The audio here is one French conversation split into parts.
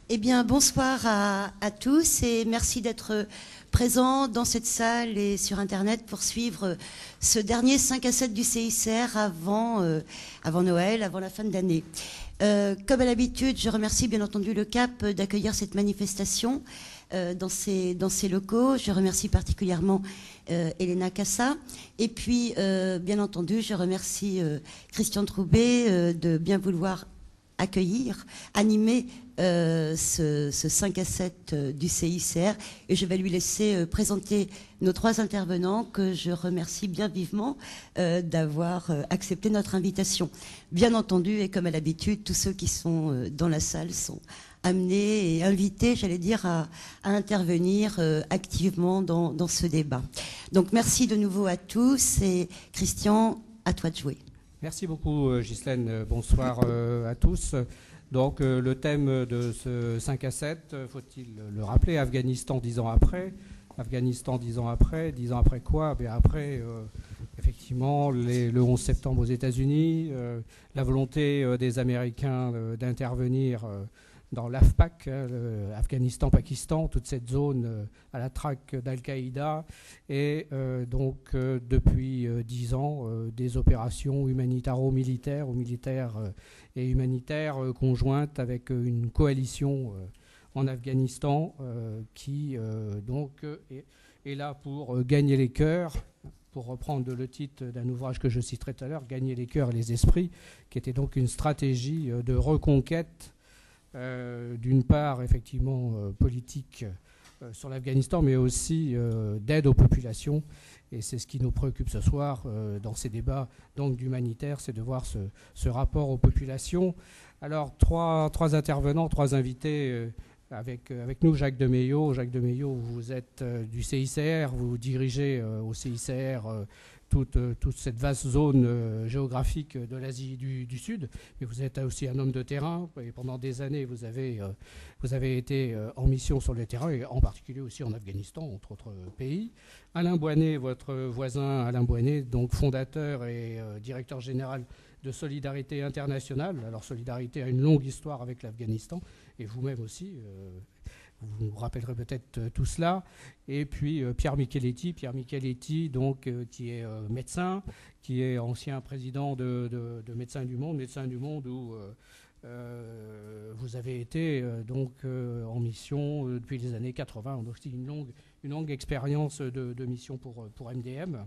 Eh bien, bonsoir à tous et merci d'être présents dans cette salle et sur Internet pour suivre ce dernier 5 à 7 du CICR avant Noël, avant la fin de l'année. Comme à l'habitude, je remercie bien entendu le CAP d'accueillir cette manifestation dans ses locaux. Je remercie particulièrement Elena Cassa. Et puis, bien entendu, je remercie Christian Troubet de bien vouloir accueillir, animer ce 5 à 7 du CICR. Et je vais lui laisser présenter nos 3 intervenants que je remercie bien vivement d'avoir accepté notre invitation. Bien entendu, et comme à l'habitude, tous ceux qui sont dans la salle sont amenés et invités, j'allais dire, à intervenir activement dans ce débat. Donc merci de nouveau à tous et Christian, à toi de jouer. Merci beaucoup Ghislaine, bonsoir à tous. Donc le thème de ce 5 à 7, faut-il le rappeler, Afghanistan 10 ans après. Afghanistan 10 ans après quoi? Bien après, effectivement, le 11 septembre aux États-Unis, la volonté des Américains d'intervenir dans l'AFPAC, Afghanistan-Pakistan, toute cette zone à la traque d'Al-Qaïda, et donc depuis 10 ans, des opérations humanitaro-militaires et humanitaires conjointes avec une coalition en Afghanistan qui donc est là pour gagner les cœurs, pour reprendre le titre d'un ouvrage que je citerai tout à l'heure, Gagner les cœurs et les esprits, qui était donc une stratégie de reconquête d'une part effectivement politique sur l'Afghanistan, mais aussi d'aide aux populations. Et c'est ce qui nous préoccupe ce soir dans ces débats donc d'humanitaire, c'est de voir ce rapport aux populations. Alors trois intervenants, 3 invités avec nous. Jacques Demeillot. Jacques Demeillot, vous êtes du CICR, vous dirigez au CICR toute cette vaste zone géographique de l'Asie du Sud, mais vous êtes aussi un homme de terrain, et pendant des années vous avez été en mission sur le terrain, et en particulier aussi en Afghanistan, entre autres pays. Alain Boinet, votre voisin Alain Boinet, donc fondateur et directeur général de Solidarité Internationale. Alors Solidarité a une longue histoire avec l'Afghanistan, et vous-même aussi, vous vous rappellerez peut-être tout cela. Et puis Pierre Micheletti donc, qui est médecin, qui est ancien président de Médecins du Monde où vous avez été donc en mission depuis les années 80, donc aussi une longue expérience de mission pour MDM.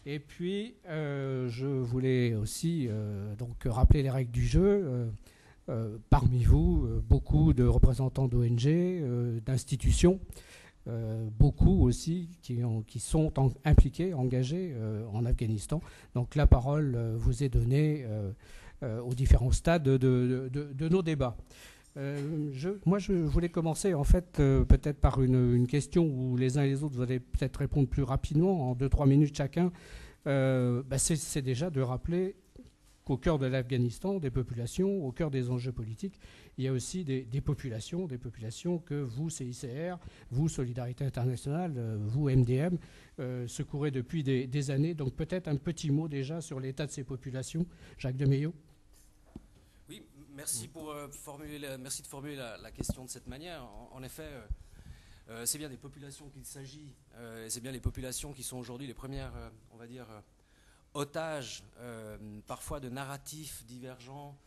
Et puis je voulais aussi donc rappeler les règles du jeu. Parmi vous, beaucoup de représentants d'ONG, d'institutions, beaucoup aussi qui sont impliqués, engagés en Afghanistan. Donc la parole vous est donnée aux différents stades de nos débats. Moi, je voulais commencer en fait peut-être par une question où les uns et les autres vous allez peut-être répondre plus rapidement, en 2-3 minutes chacun. C'est déjà de rappeler qu'au cœur de l'Afghanistan, des populations, au cœur des enjeux politiques, il y a aussi des populations que vous, CICR, vous, Solidarité Internationale, vous, MDM, secourez depuis des années. Donc peut-être un petit mot déjà sur l'état de ces populations. Jacques Demeillot. Oui, merci de formuler la question de cette manière. En effet, c'est bien des populations qu'il s'agit, c'est bien les populations qui sont aujourd'hui les premières, on va dire, otages parfois de narratifs divergents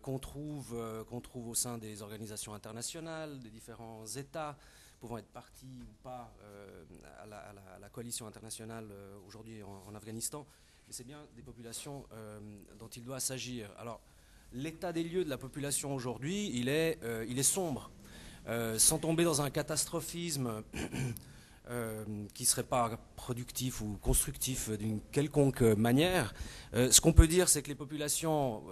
qu'on trouve au sein des organisations internationales, des différents États pouvant être partis ou pas à la coalition internationale aujourd'hui en Afghanistan. Mais c'est bien des populations dont il doit s'agir. Alors, l'état des lieux de la population aujourd'hui, il est sombre. Sans tomber dans un catastrophisme qui ne serait pas productif ou constructif d'une quelconque manière. Ce qu'on peut dire, c'est que les populations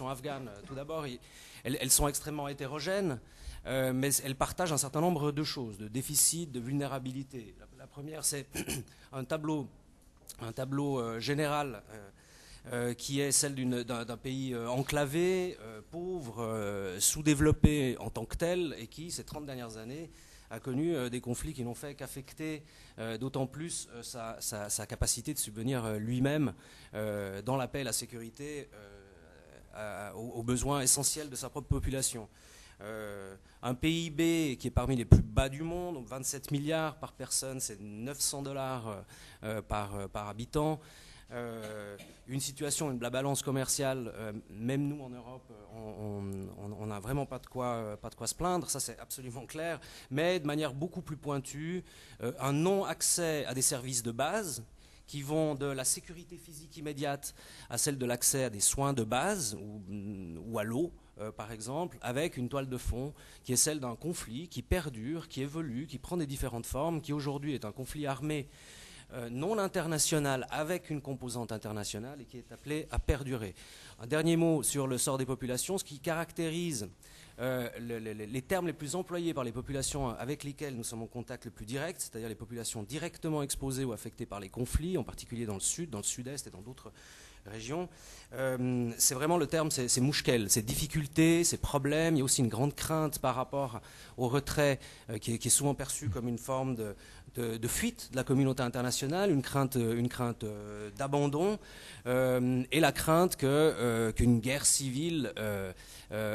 afghanes, tout d'abord, elles sont extrêmement hétérogènes, mais elles partagent un certain nombre de choses, de déficits, de vulnérabilités. La première, c'est un tableau général qui est celle d'un pays enclavé, pauvre, sous-développé en tant que tel, et qui, ces 30 dernières années, a connu des conflits qui n'ont fait qu'affecter d'autant plus sa capacité de subvenir lui-même dans la paix et la sécurité aux besoins essentiels de sa propre population. un PIB qui est parmi les plus bas du monde, donc 27 milliards par personne, c'est 900 $ par habitant. Une situation, la balance commerciale, même nous en Europe, on n'a vraiment pas de quoi se plaindre, ça c'est absolument clair, mais de manière beaucoup plus pointue, un non-accès à des services de base qui vont de la sécurité physique immédiate à celle de l'accès à des soins de base ou à l'eau, par exemple, avec une toile de fond qui est celle d'un conflit qui perdure, qui évolue, qui prend des différentes formes, qui aujourd'hui est un conflit armé non international avec une composante internationale et qui est appelé à perdurer. Un dernier mot sur le sort des populations, ce qui caractérise les termes les plus employés par les populations avec lesquelles nous sommes en contact le plus direct, c'est-à-dire les populations directement exposées ou affectées par les conflits, en particulier dans le sud, dans le sud-est et dans d'autres régions. C'est vraiment le terme, c'est mouchkel, c'est difficultés, c'est problèmes. Il y a aussi une grande crainte par rapport au retrait qui est souvent perçu comme une forme de fuite de la communauté internationale, une crainte d'abandon et la crainte qu'une guerre civile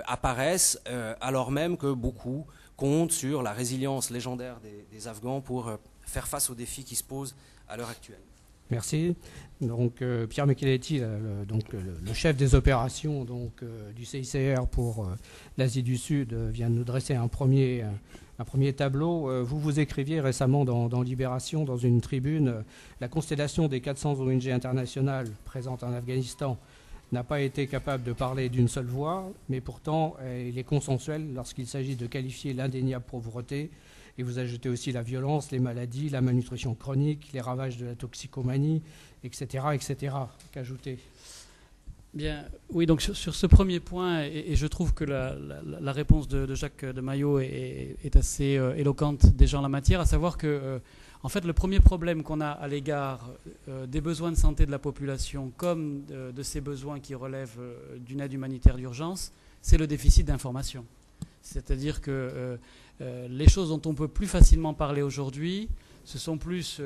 apparaisse alors même que beaucoup comptent sur la résilience légendaire des Afghans pour faire face aux défis qui se posent à l'heure actuelle. Merci. Donc Pierre Micheletti, le chef des opérations du CICR pour l'Asie du Sud, vient de nous dresser un premier tableau. Vous écriviez récemment dans Libération, dans une tribune, la constellation des 400 ONG internationales présentes en Afghanistan n'a pas été capable de parler d'une seule voix, mais pourtant il est consensuel lorsqu'il s'agit de qualifier l'indéniable pauvreté. Et vous ajoutez aussi la violence, les maladies, la malnutrition chronique, les ravages de la toxicomanie, etc. etc. Qu'ajouter ? Bien, oui, donc sur ce premier point, et je trouve que la réponse de Jacques de Maillot est assez éloquente déjà en la matière, à savoir que en fait, le premier problème qu'on a à l'égard des besoins de santé de la population, comme de ces besoins qui relèvent d'une aide humanitaire d'urgence, c'est le déficit d'information. C'est-à-dire que les choses dont on peut plus facilement parler aujourd'hui, ce sont plus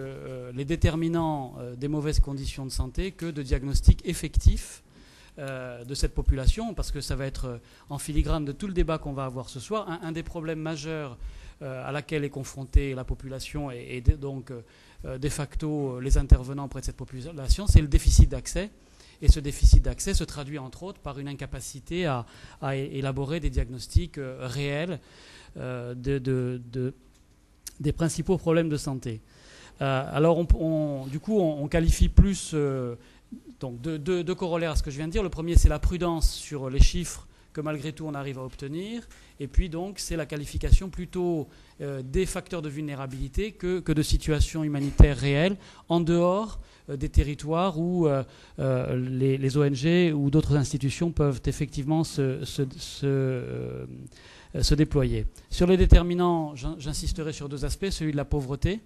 les déterminants des mauvaises conditions de santé que de diagnostics effectifs de cette population, parce que ça va être en filigrane de tout le débat qu'on va avoir ce soir. Un des problèmes majeurs à laquelle est confrontée la population et donc de facto les intervenants auprès de cette population, c'est le déficit d'accès. Et ce déficit d'accès se traduit entre autres par une incapacité à élaborer des diagnostics réels des principaux problèmes de santé. Alors on qualifie plus donc deux corollaires à ce que je viens de dire. Le premier, c'est la prudence sur les chiffres que malgré tout on arrive à obtenir. Et puis donc c'est la qualification plutôt des facteurs de vulnérabilité que de situations humanitaires réelles en dehors des territoires où les ONG ou d'autres institutions peuvent effectivement se déployer. Sur les déterminants, j'insisterai sur deux aspects, celui de la pauvreté.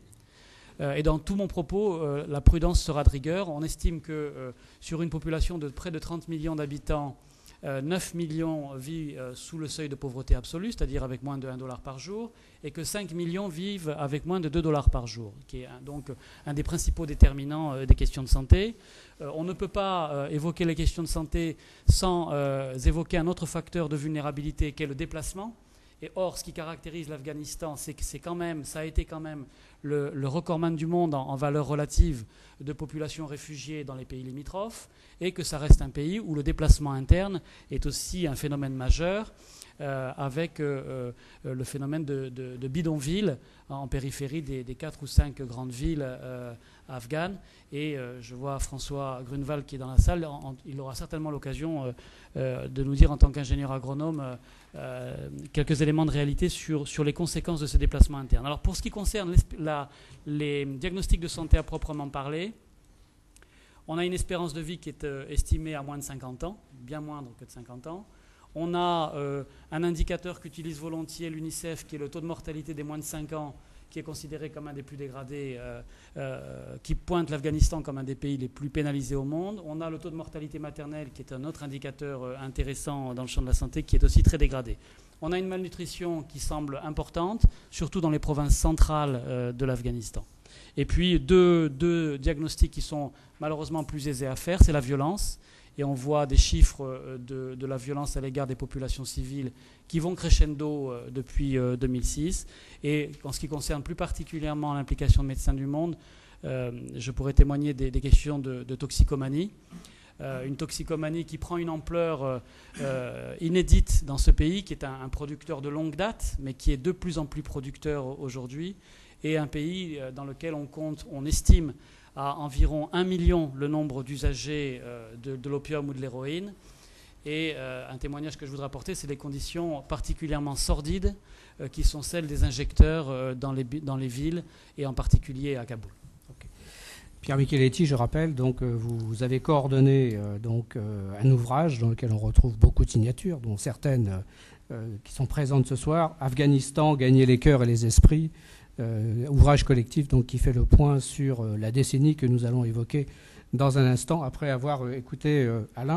Et dans tout mon propos, la prudence sera de rigueur. On estime que sur une population de près de 30 millions d'habitants, 9 millions vivent sous le seuil de pauvreté absolue, c'est-à-dire avec moins de $1 par jour, et que 5 millions vivent avec moins de $2 par jour, qui est donc un des principaux déterminants des questions de santé. On ne peut pas évoquer les questions de santé sans évoquer un autre facteur de vulnérabilité qui est le déplacement. Et or, ce qui caractérise l'Afghanistan, c'est que ça a été quand même le recordman du monde en valeur relative de population réfugiée dans les pays limitrophes, et que ça reste un pays où le déplacement interne est aussi un phénomène majeur, avec le phénomène de bidonville en périphérie des 4 ou 5 grandes villes afghanes. Et je vois François Grunewald qui est dans la salle, il aura certainement l'occasion de nous dire en tant qu'ingénieur agronome quelques éléments de réalité sur les conséquences de ce déplacement interne. Alors pour ce qui concerne les diagnostics de santé à proprement parler, on a une espérance de vie qui est estimée à moins de 50 ans, bien moindre que de 50 ans. On a un indicateur qu'utilise volontiers l'UNICEF, qui est le taux de mortalité des moins de 5 ans, qui est considéré comme un des plus dégradés, qui pointe l'Afghanistan comme un des pays les plus pénalisés au monde. On a le taux de mortalité maternelle, qui est un autre indicateur intéressant dans le champ de la santé, qui est aussi très dégradé. On a une malnutrition qui semble importante, surtout dans les provinces centrales de l'Afghanistan. Et puis deux diagnostics qui sont malheureusement plus aisés à faire, c'est la violence et on voit des chiffres de la violence à l'égard des populations civiles qui vont crescendo depuis 2006. Et en ce qui concerne plus particulièrement l'implication de Médecins du Monde, je pourrais témoigner des questions de toxicomanie. Une toxicomanie qui prend une ampleur inédite dans ce pays, qui est un producteur de longue date, mais qui est de plus en plus producteur aujourd'hui, et un pays dans lequel on estime à environ 1 million le nombre d'usagers de l'opium ou de l'héroïne. Et un témoignage que je voudrais apporter, c'est les conditions particulièrement sordides qui sont celles des injecteurs dans les villes, et en particulier à Kaboul. Pierre Micheletti, je rappelle, donc vous avez coordonné un ouvrage dans lequel on retrouve beaucoup de signatures, dont certaines qui sont présentes ce soir. Afghanistan, gagner les cœurs et les esprits, ouvrage collectif donc qui fait le point sur la décennie que nous allons évoquer dans un instant après avoir écouté Alain.